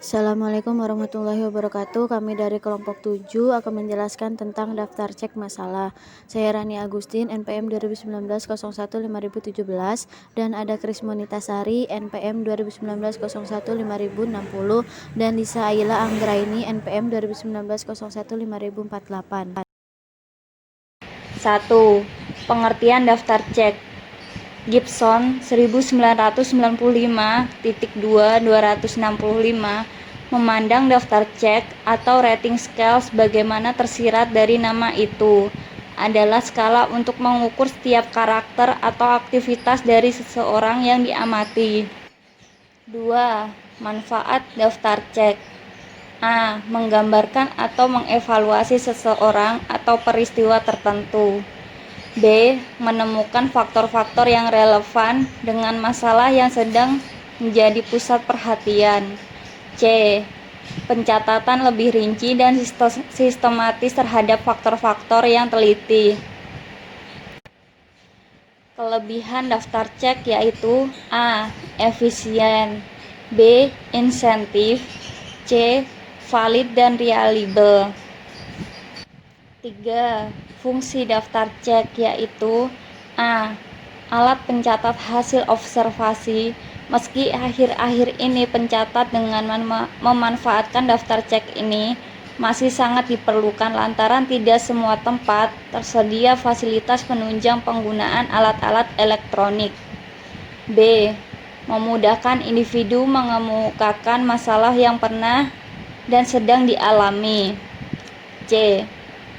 Assalamualaikum warahmatullahi wabarakatuh. Kami dari kelompok 7 akan menjelaskan tentang daftar cek masalah. Saya Rani Agustin, NPM 2019-01-5017, dan ada Krismonita Sari, NPM 2019-01-5060, dan Lisa Aila Anggraini, NPM 2019-01-5048. 1. Pengertian daftar cek. Gibson 1995.2.265 memandang daftar cek atau rating scale sebagaimana tersirat dari nama itu adalah skala untuk mengukur setiap karakter atau aktivitas dari seseorang yang diamati. 2. Manfaat daftar cek. A. Menggambarkan atau mengevaluasi seseorang atau peristiwa tertentu. B. Menemukan faktor-faktor yang relevan dengan masalah yang sedang menjadi pusat perhatian. C. Pencatatan lebih rinci dan sistematis terhadap faktor-faktor yang teliti. Kelebihan daftar cek yaitu A. Efisien, B. Insentif, C. Valid dan reliable. 3. Fungsi daftar cek yaitu A. Alat pencatat hasil observasi. Meski akhir-akhir ini pencatat dengan memanfaatkan daftar cek ini masih sangat diperlukan lantaran tidak semua tempat tersedia fasilitas penunjang penggunaan alat-alat elektronik. B. Memudahkan individu mengemukakan masalah yang pernah dan sedang dialami. C.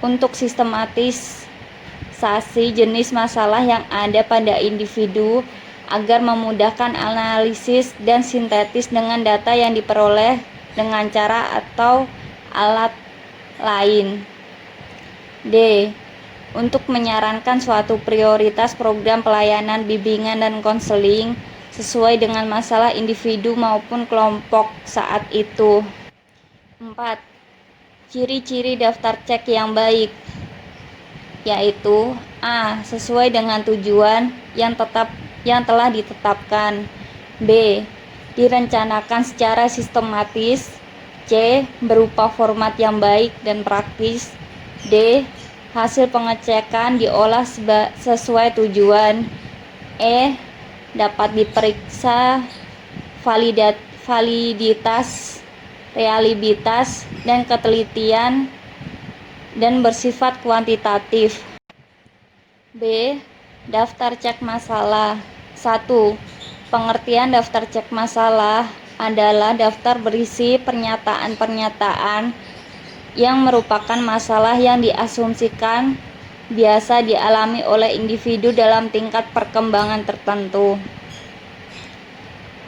Untuk sistematisasi jenis masalah yang ada pada individu agar memudahkan analisis dan sintetis dengan data yang diperoleh dengan cara atau alat lain. D. Untuk menyarankan suatu prioritas program pelayanan bimbingan dan konseling sesuai dengan masalah individu maupun kelompok saat itu. 4. Ciri-ciri daftar cek yang baik yaitu A. Sesuai dengan tujuan yang telah ditetapkan. B. Direncanakan secara sistematis. C. Berupa format yang baik dan praktis. D. Hasil pengecekan diolah sesuai tujuan. E. Dapat diperiksa validitas, reliabilitas, dan ketelitian dan bersifat kuantitatif. B. Daftar cek masalah. 1. Pengertian daftar cek masalah adalah daftar berisi pernyataan-pernyataan yang merupakan masalah yang diasumsikan biasa dialami oleh individu dalam tingkat perkembangan tertentu.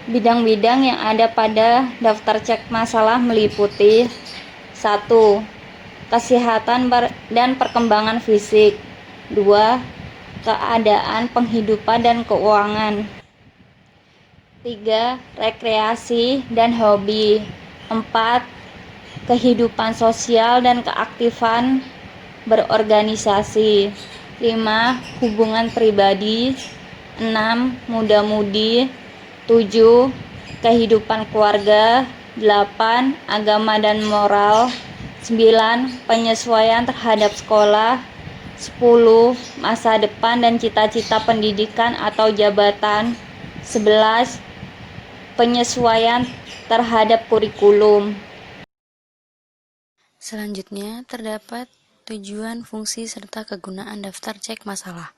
Bidang-bidang yang ada pada daftar cek masalah meliputi 1. Kesehatan dan perkembangan fisik. 2. Keadaan penghidupan dan keuangan. 3. Rekreasi dan hobi. 4. Kehidupan sosial dan keaktifan berorganisasi. 5. Hubungan pribadi. 6. Muda-mudi. 7. Kehidupan keluarga. 8. Agama dan moral. 9. Penyesuaian terhadap sekolah. 10. Masa depan dan cita-cita pendidikan atau jabatan. 11. Penyesuaian terhadap kurikulum. Selanjutnya, terdapat tujuan, fungsi, serta kegunaan daftar cek masalah.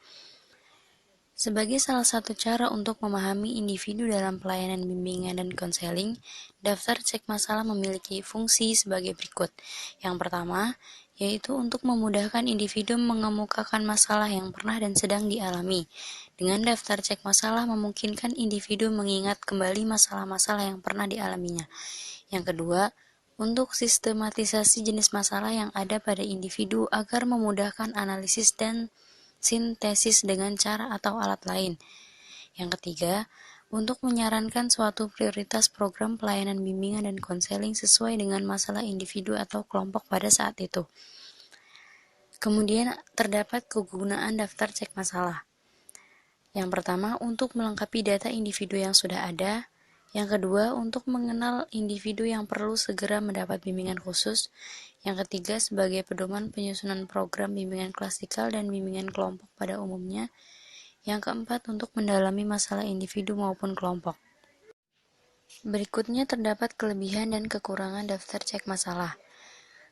Sebagai salah satu cara untuk memahami individu dalam pelayanan bimbingan dan konseling, daftar cek masalah memiliki fungsi sebagai berikut. Yang pertama, yaitu untuk memudahkan individu mengemukakan masalah yang pernah dan sedang dialami. Dengan daftar cek masalah memungkinkan individu mengingat kembali masalah-masalah yang pernah dialaminya. Yang kedua, untuk sistematisasi jenis masalah yang ada pada individu agar memudahkan analisis dan sintesis dengan cara atau alat lain. Yang ketiga, untuk menyarankan suatu prioritas program pelayanan bimbingan dan konseling sesuai dengan masalah individu atau kelompok pada saat itu. Kemudian terdapat kegunaan daftar cek masalah. Yang pertama, untuk melengkapi data individu yang sudah ada. Yang kedua, untuk mengenal individu yang perlu segera mendapat bimbingan khusus. Yang ketiga, sebagai pedoman penyusunan program bimbingan klasikal dan bimbingan kelompok pada umumnya. Yang keempat, untuk mendalami masalah individu maupun kelompok. Berikutnya terdapat kelebihan dan kekurangan daftar cek masalah.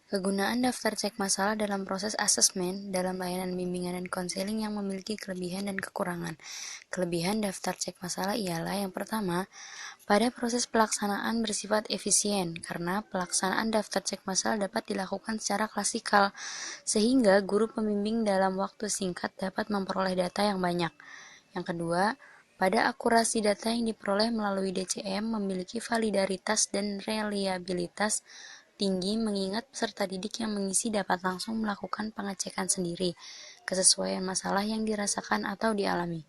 Kegunaan daftar cek masalah dalam proses asesmen dalam layanan bimbingan dan konseling yang memiliki kelebihan dan kekurangan. Kelebihan daftar cek masalah ialah yang pertama, pada proses pelaksanaan bersifat efisien karena pelaksanaan daftar cek masalah dapat dilakukan secara klasikal sehingga guru pembimbing dalam waktu singkat dapat memperoleh data yang banyak. Yang kedua, pada akurasi data yang diperoleh melalui DCM memiliki validaritas dan reliabilitas tinggi mengingat peserta didik yang mengisi dapat langsung melakukan pengecekan sendiri kesesuaian masalah yang dirasakan atau dialami.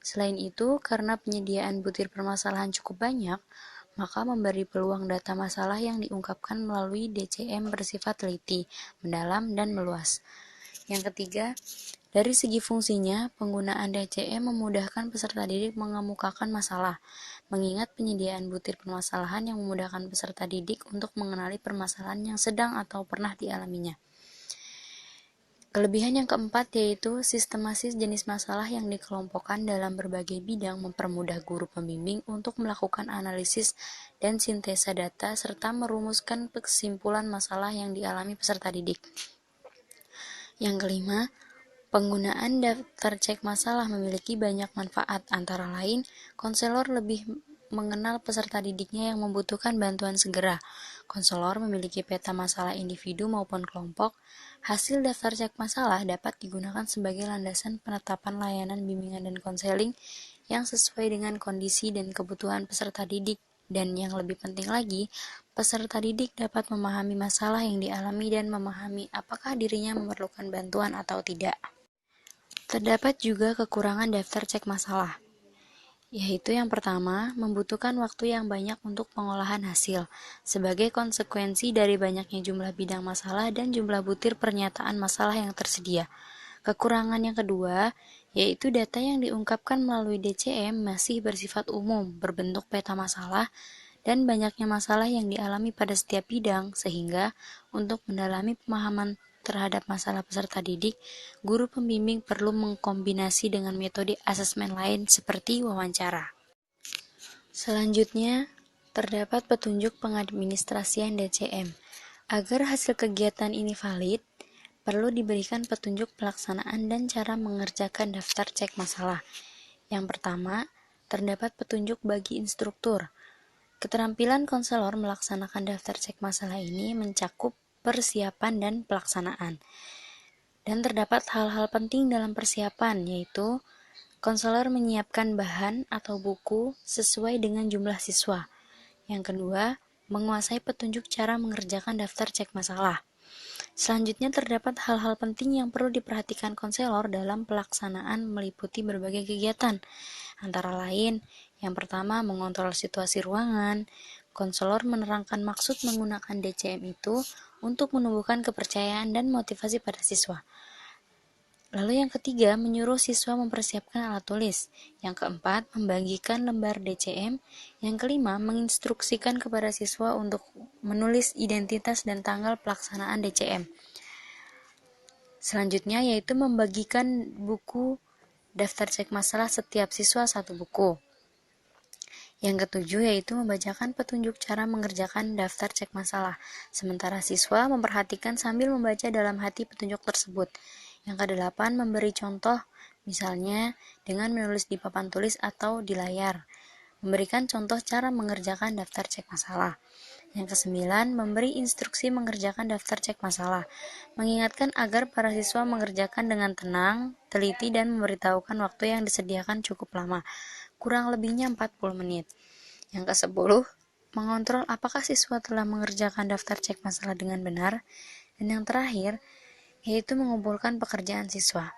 Selain itu, karena penyediaan butir permasalahan cukup banyak, maka memberi peluang data masalah yang diungkapkan melalui DCM bersifat teliti, mendalam, dan meluas. Yang ketiga, dari segi fungsinya, penggunaan DCM memudahkan peserta didik mengemukakan masalah, mengingat penyediaan butir permasalahan yang memudahkan peserta didik untuk mengenali permasalahan yang sedang atau pernah dialaminya. Kelebihan yang keempat yaitu sistematis jenis masalah yang dikelompokkan dalam berbagai bidang mempermudah guru pembimbing untuk melakukan analisis dan sintesa data serta merumuskan kesimpulan masalah yang dialami peserta didik. Yang kelima, penggunaan daftar cek masalah memiliki banyak manfaat, antara lain, konselor lebih mengenal peserta didiknya yang membutuhkan bantuan segera. Konselor memiliki peta masalah individu maupun kelompok. Hasil daftar cek masalah dapat digunakan sebagai landasan penetapan layanan bimbingan dan konseling yang sesuai dengan kondisi dan kebutuhan peserta didik. Dan yang lebih penting lagi, peserta didik dapat memahami masalah yang dialami dan memahami apakah dirinya memerlukan bantuan atau tidak. Terdapat juga kekurangan daftar cek masalah, yaitu yang pertama, membutuhkan waktu yang banyak untuk pengolahan hasil, sebagai konsekuensi dari banyaknya jumlah bidang masalah dan jumlah butir pernyataan masalah yang tersedia. Kekurangan yang kedua, yaitu data yang diungkapkan melalui DCM masih bersifat umum, berbentuk peta masalah, dan banyaknya masalah yang dialami pada setiap bidang, sehingga untuk mendalami pemahaman terhadap masalah peserta didik, guru pembimbing perlu mengkombinasi dengan metode asesmen lain seperti wawancara. Selanjutnya, terdapat petunjuk pengadministrasian DCM. Agar hasil kegiatan ini valid, perlu diberikan petunjuk pelaksanaan dan cara mengerjakan daftar cek masalah. Yang pertama, terdapat petunjuk bagi instruktur. Keterampilan konselor melaksanakan daftar cek masalah ini mencakup persiapan dan pelaksanaan. Dan terdapat hal-hal penting dalam persiapan, yaitu konselor menyiapkan bahan atau buku sesuai dengan jumlah siswa. Yang kedua, menguasai petunjuk cara mengerjakan daftar cek masalah. Selanjutnya terdapat hal-hal penting yang perlu diperhatikan konselor dalam pelaksanaan meliputi berbagai kegiatan. Antara lain, yang pertama mengontrol situasi ruangan. Konselor menerangkan maksud menggunakan DCM itu untuk menumbuhkan kepercayaan dan motivasi pada siswa. Lalu yang ketiga, menyuruh siswa mempersiapkan alat tulis. Yang keempat, membagikan lembar DCM. Yang kelima, menginstruksikan kepada siswa untuk menulis identitas dan tanggal pelaksanaan DCM. Selanjutnya yaitu membagikan buku daftar cek masalah setiap siswa satu buku. Yang ketujuh yaitu membacakan petunjuk cara mengerjakan daftar cek masalah, sementara siswa memperhatikan sambil membaca dalam hati petunjuk tersebut. Yang kedelapan, memberi contoh, misalnya dengan menulis di papan tulis atau di layar. Memberikan contoh cara mengerjakan daftar cek masalah. Yang kesembilan, memberi instruksi mengerjakan daftar cek masalah. Mengingatkan agar para siswa mengerjakan dengan tenang, teliti, dan memberitahukan waktu yang disediakan cukup lama, kurang lebihnya 40 menit. Yang ke-10, mengontrol apakah siswa telah mengerjakan daftar cek masalah dengan benar. Dan yang terakhir, yaitu mengumpulkan pekerjaan siswa.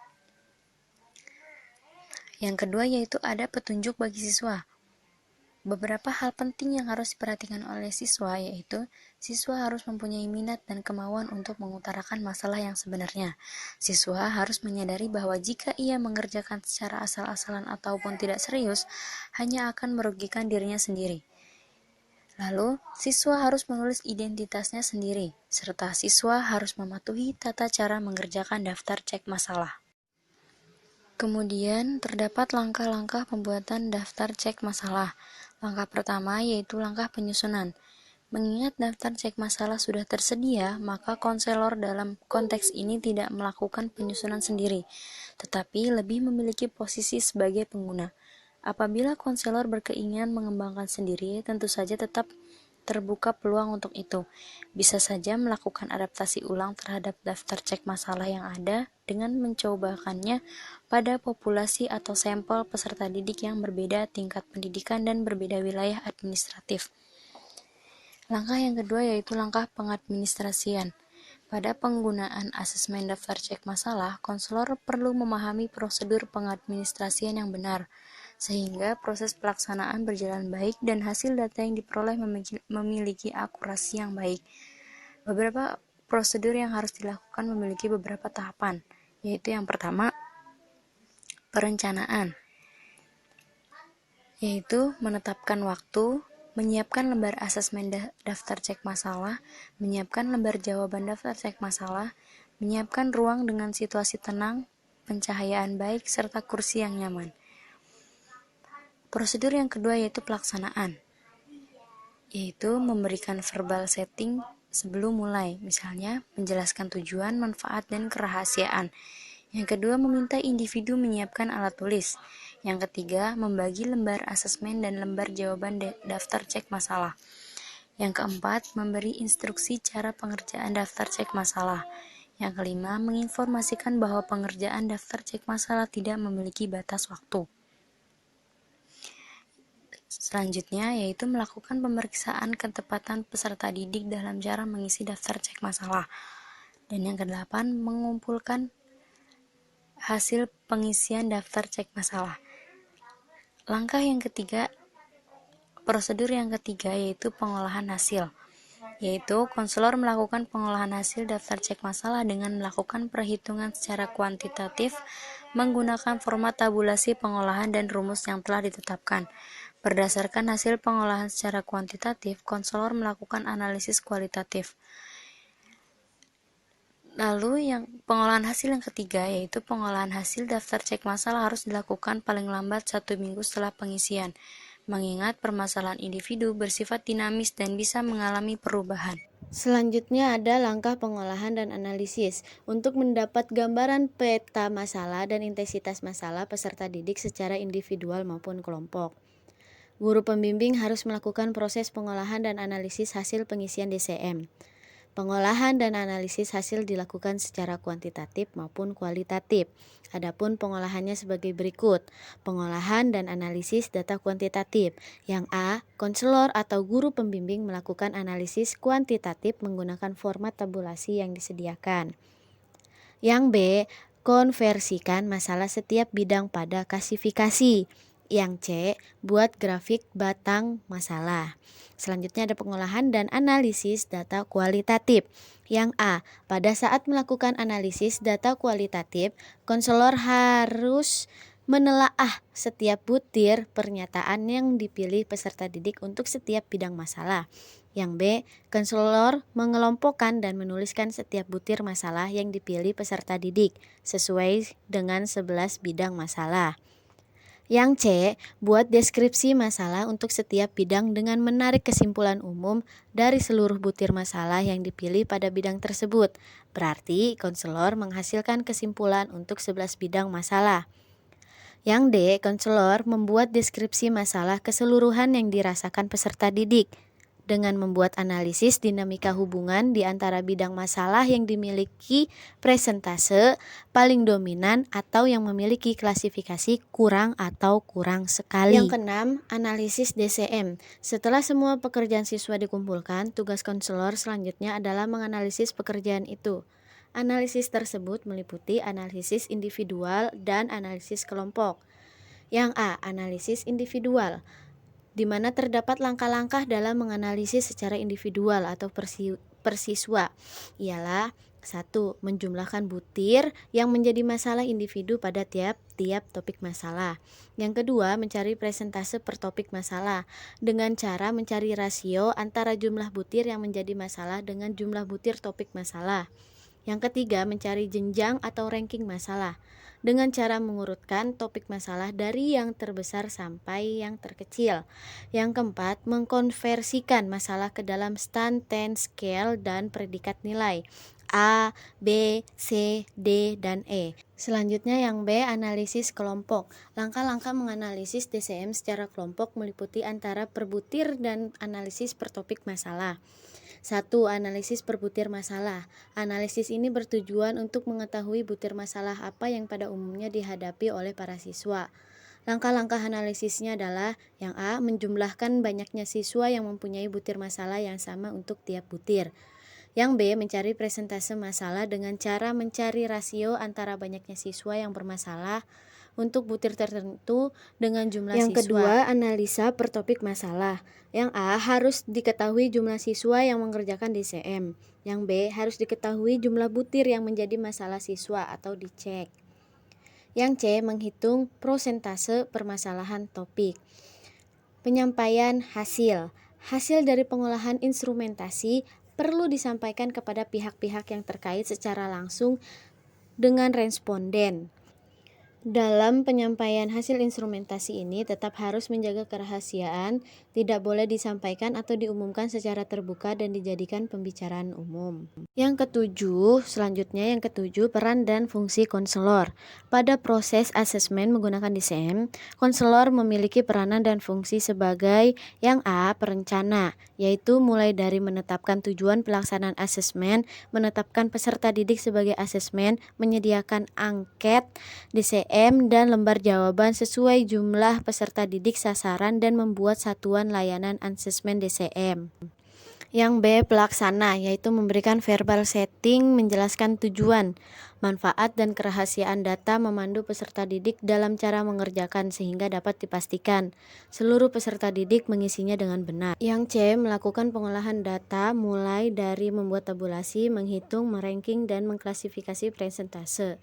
Yang kedua yaitu ada petunjuk bagi siswa. Beberapa hal penting yang harus diperhatikan oleh siswa yaitu siswa harus mempunyai minat dan kemauan untuk mengutarakan masalah yang sebenarnya. Siswa harus menyadari bahwa jika ia mengerjakan secara asal-asalan ataupun tidak serius, hanya akan merugikan dirinya sendiri. Lalu, siswa harus menulis identitasnya sendiri, serta siswa harus mematuhi tata cara mengerjakan daftar cek masalah. Kemudian, terdapat langkah-langkah pembuatan daftar cek masalah. Langkah pertama yaitu langkah penyusunan. Mengingat daftar cek masalah sudah tersedia, maka konselor dalam konteks ini tidak melakukan penyusunan sendiri, tetapi lebih memiliki posisi sebagai pengguna. Apabila konselor berkeinginan mengembangkan sendiri, tentu saja tetap terbuka peluang untuk itu. Bisa saja melakukan adaptasi ulang terhadap daftar cek masalah yang ada dengan mencobakannya pada populasi atau sampel peserta didik yang berbeda tingkat pendidikan dan berbeda wilayah administratif. Langkah yang kedua yaitu langkah pengadministrasian. Pada penggunaan asesmen daftar cek masalah, konselor perlu memahami prosedur pengadministrasian yang benar, sehingga proses pelaksanaan berjalan baik dan hasil data yang diperoleh memiliki akurasi yang baik. Beberapa prosedur yang harus dilakukan memiliki beberapa tahapan, yaitu yang pertama, perencanaan, yaitu menetapkan waktu, menyiapkan lembar asesmen daftar cek masalah, menyiapkan lembar jawaban daftar cek masalah, menyiapkan ruang dengan situasi tenang, pencahayaan baik, serta kursi yang nyaman. Prosedur yang kedua yaitu pelaksanaan, yaitu memberikan verbal setting sebelum mulai, misalnya menjelaskan tujuan, manfaat, dan kerahasiaan. Yang kedua, meminta individu menyiapkan alat tulis. Yang ketiga, membagi lembar asesmen dan lembar jawaban daftar cek masalah. Yang keempat, memberi instruksi cara pengerjaan daftar cek masalah. Yang kelima, menginformasikan bahwa pengerjaan daftar cek masalah tidak memiliki batas waktu. Selanjutnya, yaitu melakukan pemeriksaan ketepatan peserta didik dalam cara mengisi daftar cek masalah. Dan yang kedelapan, mengumpulkan hasil pengisian daftar cek masalah. Langkah yang ketiga, prosedur yang ketiga yaitu pengolahan hasil, yaitu konselor melakukan pengolahan hasil daftar cek masalah dengan melakukan perhitungan secara kuantitatif menggunakan format tabulasi pengolahan dan rumus yang telah ditetapkan. Berdasarkan hasil pengolahan secara kuantitatif, konselor melakukan analisis kualitatif. Lalu yang pengolahan hasil yang ketiga yaitu pengolahan hasil daftar cek masalah harus dilakukan paling lambat 1 minggu setelah pengisian, mengingat permasalahan individu bersifat dinamis dan bisa mengalami perubahan. Selanjutnya ada langkah pengolahan dan analisis untuk mendapat gambaran peta masalah dan intensitas masalah peserta didik secara individual maupun kelompok. Guru pembimbing harus melakukan proses pengolahan dan analisis hasil pengisian DCM. Pengolahan dan analisis hasil dilakukan secara kuantitatif maupun kualitatif. Adapun pengolahannya sebagai berikut. Pengolahan dan analisis data kuantitatif. Yang A, konselor atau guru pembimbing melakukan analisis kuantitatif menggunakan format tabulasi yang disediakan. Yang B, konversikan masalah setiap bidang pada klasifikasi. Yang C, buat grafik batang masalah. Selanjutnya ada pengolahan dan analisis data kualitatif. Yang A, pada saat melakukan analisis data kualitatif, konselor harus menelaah setiap butir pernyataan yang dipilih peserta didik untuk setiap bidang masalah. Yang B, konselor mengelompokkan dan menuliskan setiap butir masalah yang dipilih peserta didik sesuai dengan 11 bidang masalah. Yang C, buat deskripsi masalah untuk setiap bidang dengan menarik kesimpulan umum dari seluruh butir masalah yang dipilih pada bidang tersebut. Berarti konselor menghasilkan kesimpulan untuk 11 bidang masalah. Yang D, konselor membuat deskripsi masalah keseluruhan yang dirasakan peserta didik dengan membuat analisis dinamika hubungan di antara bidang masalah yang dimiliki presentase paling dominan atau yang memiliki klasifikasi kurang atau kurang sekali. Yang keenam, analisis DCM. Setelah semua pekerjaan siswa dikumpulkan, tugas konselor selanjutnya adalah menganalisis pekerjaan itu. Analisis tersebut meliputi analisis individual dan analisis kelompok. Yang A, analisis individual, di mana terdapat langkah-langkah dalam menganalisis secara individual atau persiswa, ialah 1. Menjumlahkan butir yang menjadi masalah individu pada tiap-tiap topik masalah. Yang kedua, mencari presentase per topik masalah dengan cara mencari rasio antara jumlah butir yang menjadi masalah dengan jumlah butir topik masalah. Yang ketiga, mencari jenjang atau ranking masalah dengan cara mengurutkan topik masalah dari yang terbesar sampai yang terkecil. Yang keempat, mengkonversikan masalah ke dalam Stanton Scale dan predikat nilai A, B, C, D, dan E. Selanjutnya yang B, analisis kelompok. Langkah-langkah menganalisis DCM secara kelompok meliputi antara per butir dan analisis per topik masalah. 1. Analisis per butir masalah. Analisis ini bertujuan untuk mengetahui butir masalah apa yang pada umumnya dihadapi oleh para siswa. Langkah-langkah analisisnya adalah yang A, menjumlahkan banyaknya siswa yang mempunyai butir masalah yang sama untuk tiap butir. Yang B, mencari presentase masalah dengan cara mencari rasio antara banyaknya siswa yang bermasalah untuk butir tertentu dengan jumlah siswa. Yang kedua, analisa per topik masalah. Yang A, harus diketahui jumlah siswa yang mengerjakan DCM. Yang B, harus diketahui jumlah butir yang menjadi masalah siswa atau dicek. Yang C, menghitung prosentase permasalahan topik. Penyampaian hasil. Hasil dari pengolahan instrumentasi perlu disampaikan kepada pihak-pihak yang terkait secara langsung dengan responden. Dalam penyampaian hasil instrumentasi ini tetap harus menjaga kerahasiaan, tidak boleh disampaikan atau diumumkan secara terbuka dan dijadikan pembicaraan umum. Yang ketujuh, peran dan fungsi konselor. Pada proses asesmen menggunakan DCM, konselor memiliki peranan dan fungsi sebagai yang A, perencana, yaitu mulai dari menetapkan tujuan pelaksanaan asesmen, menetapkan peserta didik sebagai asesmen, menyediakan angket DCM dan lembar jawaban sesuai jumlah peserta didik sasaran dan membuat satuan layanan asesmen DCM. Yang B, pelaksana, yaitu memberikan verbal setting, menjelaskan tujuan, manfaat, dan kerahasiaan data, memandu peserta didik dalam cara mengerjakan sehingga dapat dipastikan seluruh peserta didik mengisinya dengan benar. Yang C, melakukan pengolahan data mulai dari membuat tabulasi, menghitung, meranking, dan mengklasifikasi presentase,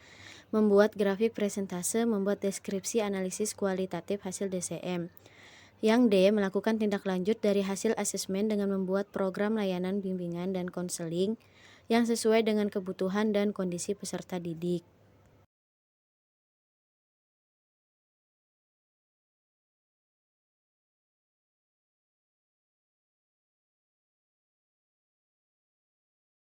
membuat grafik presentase, membuat deskripsi analisis kualitatif hasil DCM. Yang D, melakukan tindak lanjut dari hasil asesmen dengan membuat program layanan bimbingan dan konseling yang sesuai dengan kebutuhan dan kondisi peserta didik.